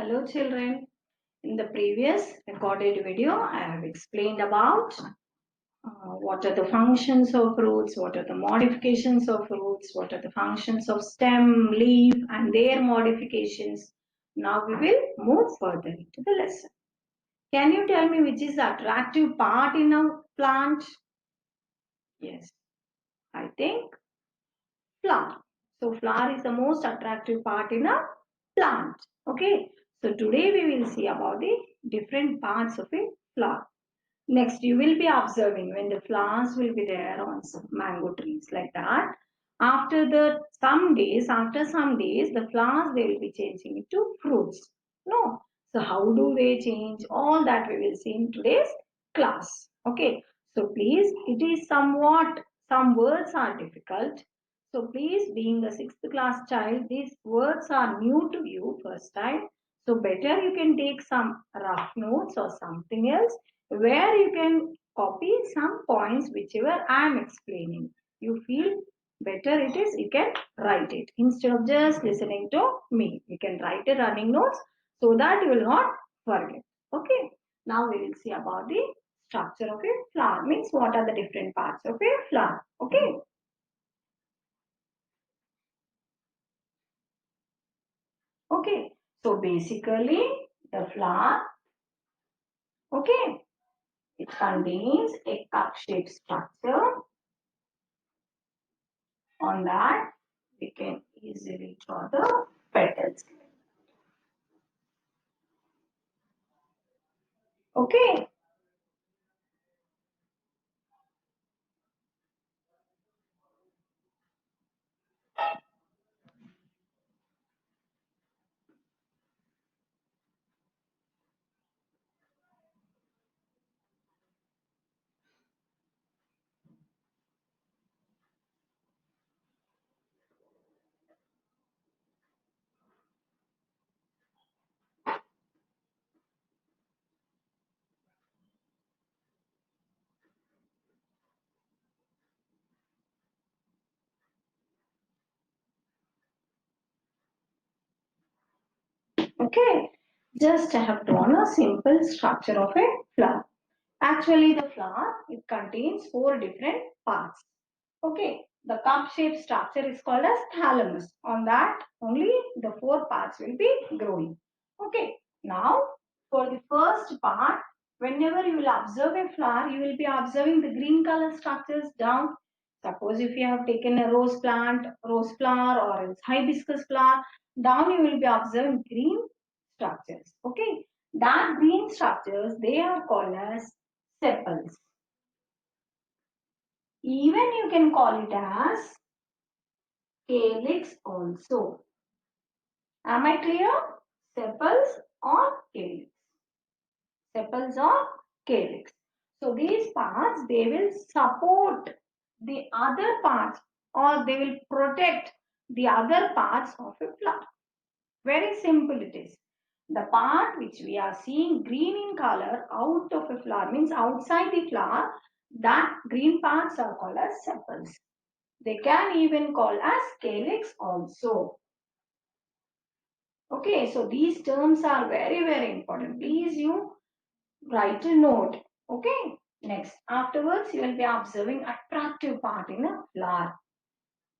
Hello children. In the previous recorded video, I have explained about what are the functions of roots, what are the modifications of roots, what are the functions of stem, leaf and their modifications. Now we will move further into the lesson. Can you tell me which is the attractive part in a plant? Yes, I think flower. So flower is the most attractive part in a plant. Okay. So today we will see about the different parts of a flower. Next, you will be observing when the flowers will be there on some mango trees like that. After some days, the flowers they will be changing into fruits. No. So how do they change? All that we will see in today's class. Okay. So please, it is some words are difficult. So please, being a sixth class child, these words are new to you first time. So better you can take some rough notes or something else where you can copy some points whichever I am explaining. You feel better it is, you can write it instead of just listening to me. You can write a running notes so that you will not forget. Okay. Now we will see about the structure of a flower. Means what are the different parts of a flower. Okay. Okay. So basically the flower, okay, it contains a cup-shaped structure. On that, we can easily draw the petals. Okay. Okay. Just I have drawn a simple structure of a flower. Actually, the flower it contains four different parts. Okay. The cup-shaped structure is called as thalamus. On that, only the four parts will be growing. Okay. Now, for the first part, whenever you will observe a flower, you will be observing the green color structures down. Suppose if you have taken a rose plant, rose flower or else hibiscus flower, down you will be observing green structures. Okay. That green structures, they are called as sepals. Even you can call it as calyx also. Am I clear? Sepals or calyx. Sepals or calyx. So these parts they will support the other parts or they will protect the other parts of a flower. Very simple it is. The part which we are seeing green in color out of a flower means outside the flower, that green parts are called as sepals. They can even call as calyx also. Okay, so these terms are very important. Please you write a note. Okay. Next, afterwards you will be observing attractive part in a flower.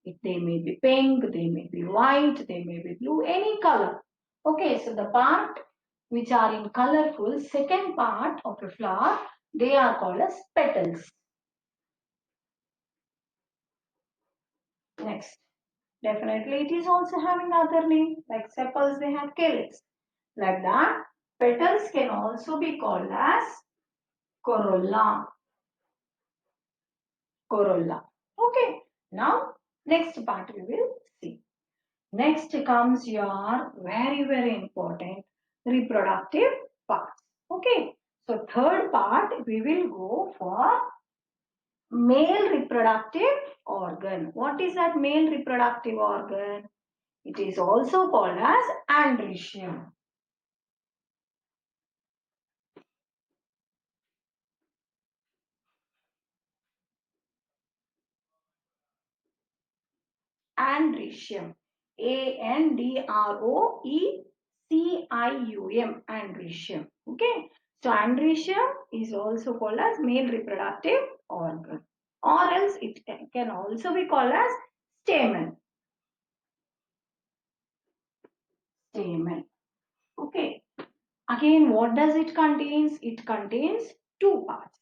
They may be pink, they may be white, they may be blue, any color. Okay, so the part which are in colorful second part of a flower, they are called as petals. Next, definitely it is also having other name like sepals they have calyx. Like that, petals can also be called as corolla. Corolla. Okay, now next part we will see. Next comes your very important reproductive parts. Okay, so third part we will go for male reproductive organ. What is that male reproductive organ? It is also called as androecium. Androecium. Androecium. Cium, andrecium. Okay. So andrecium is also called as male reproductive organ, or else it can also be called as stamen. Stamen. Okay. Again, what does it contains? It contains two parts.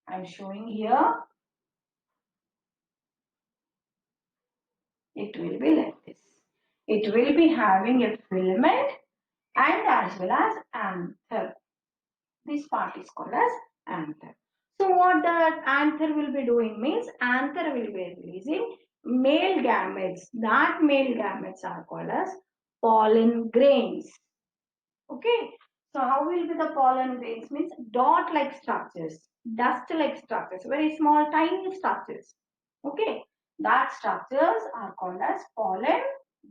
I am showing here. It will be like this. It will be having a filament and as well as anther. This part is called as anther. So what the anther will be doing means anther will be releasing male gametes. That male gametes are called as pollen grains. Okay. So how will be the pollen grains means dot-like structures, dust-like structures, very small, tiny structures. Okay. That structures are called as pollen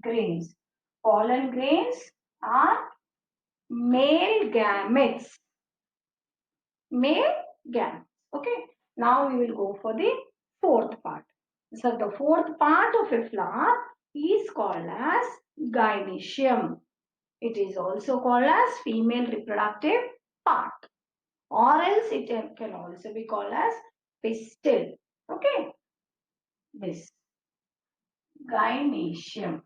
grains. Pollen grains are male gametes. Male gametes. Okay. Now we will go for the fourth part. So the fourth part of a flower is called as gynoecium. It is also called as female reproductive part, or else it can also be called as pistil. Okay, this gynoecium.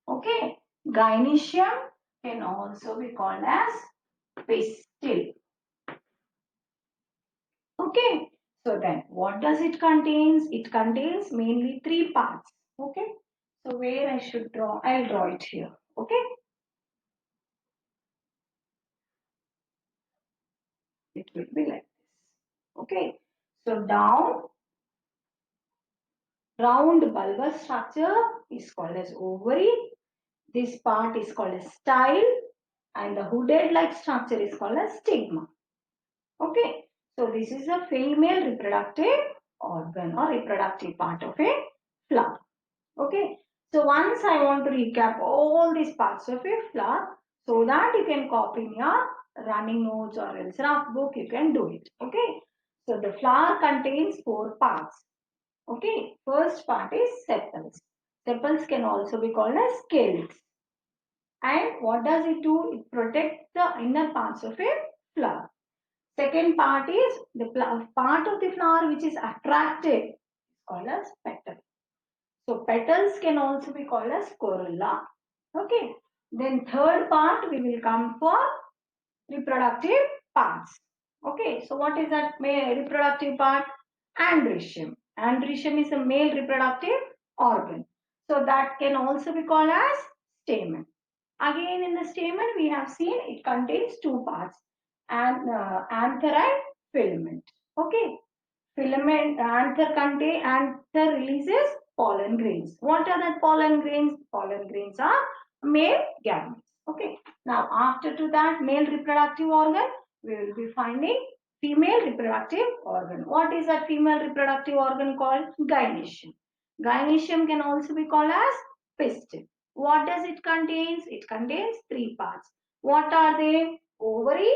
Okay, gynoecium can also be called as pistil. Okay, so then what does it contains? It contains mainly three parts. Okay, so where I should draw? I'll draw it here. Okay, it will be like this. Okay, so down round bulbous structure is called as ovary. This part is called as style and the hooded like structure is called as stigma. Okay, so this is a female reproductive organ or reproductive part of a flower. Okay, so once I want to recap all these parts of a flower so that you can copy in your running notes or else rough book, you can do it. Okay, so the flower contains four parts. Okay, first part is sepals. Sepals can also be called as scales. And what does it do? It protects the inner parts of a flower. Second part is the part of the flower which is attractive. It's called as petal. So petals can also be called as corolla. Okay. Then third part we will come for reproductive parts. Okay, so what is that male reproductive part? Andrecium. Andrecium is a male reproductive organ. So that can also be called as stamen. Again, in the stamen, we have seen it contains two parts, and anther and filament. Okay, filament anther contain anther releases pollen grains. What are the pollen grains? Pollen grains are male gametes. Okay. Now after to that male reproductive organ, we will be finding female reproductive organ. What is that female reproductive organ called? Gynoecium. Gynoecium can also be called as pistil. What does it contains? It contains three parts. What are they? Ovary,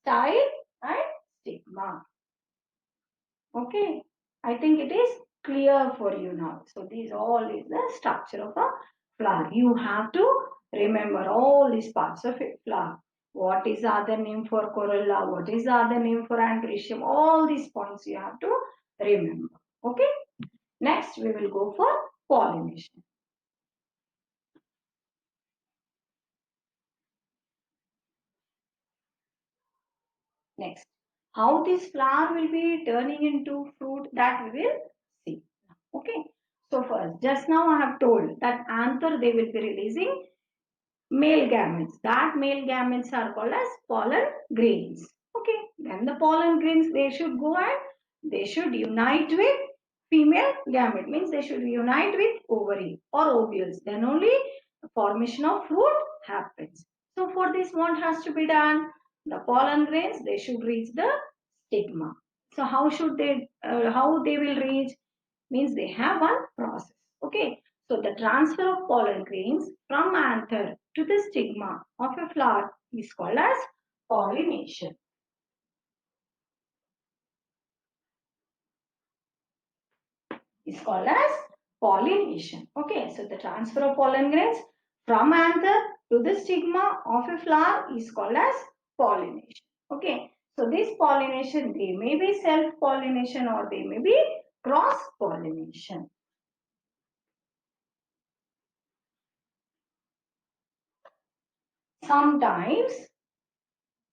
style and stigma. Okay, I think it is clear for you now. So these all is the structure of a flower. You have to remember all these parts of a flower. What is the other name for corolla? What is the other name for andrecium? All these points you have to remember. Okay. Next we will go for pollination. Next, how this flower will be turning into fruit, that we will see. Okay. So first, just now I have told that anther they will be releasing male gametes. That male gametes are called as pollen grains. Okay. Then the pollen grains they should go and they should unite with female gamete. Means they should unite with ovary or ovules. Then only formation of fruit happens. So for this what has to be done? The pollen grains they should reach the stigma. So how should they? How they will reach? Means they have one process. Okay. So the transfer of pollen grains from anther to the stigma of a flower is called as pollination. Is called as pollination. Okay, so the transfer of pollen grains from anther to the stigma of a flower is called as pollination. Okay, so this pollination, they may be self-pollination or they may be cross-pollination. Sometimes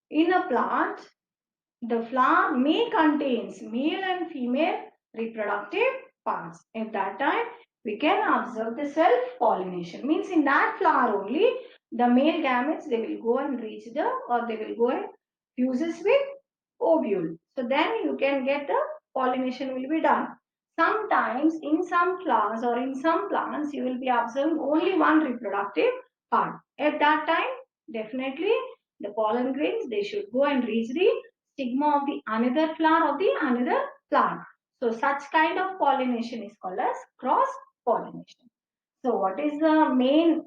in a plant, the flower may contains male and female reproductive parts. At that time, we can observe the self-pollination. Means in that flower only, the male gametes, they will go and reach the, or they will go and fuses with ovule. So then you can get the pollination will be done. Sometimes in some flowers or in some plants, you will be observing only one reproductive part. At that time, definitely the pollen grains, they should go and reach the stigma of the another flower of the another plant. So such kind of pollination is called as cross pollination. So what is the main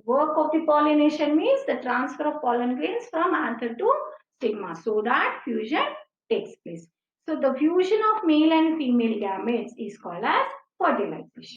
work of the pollination means the transfer of pollen grains from anther to stigma so that fusion takes place. So the fusion of male and female gametes is called as fertilization.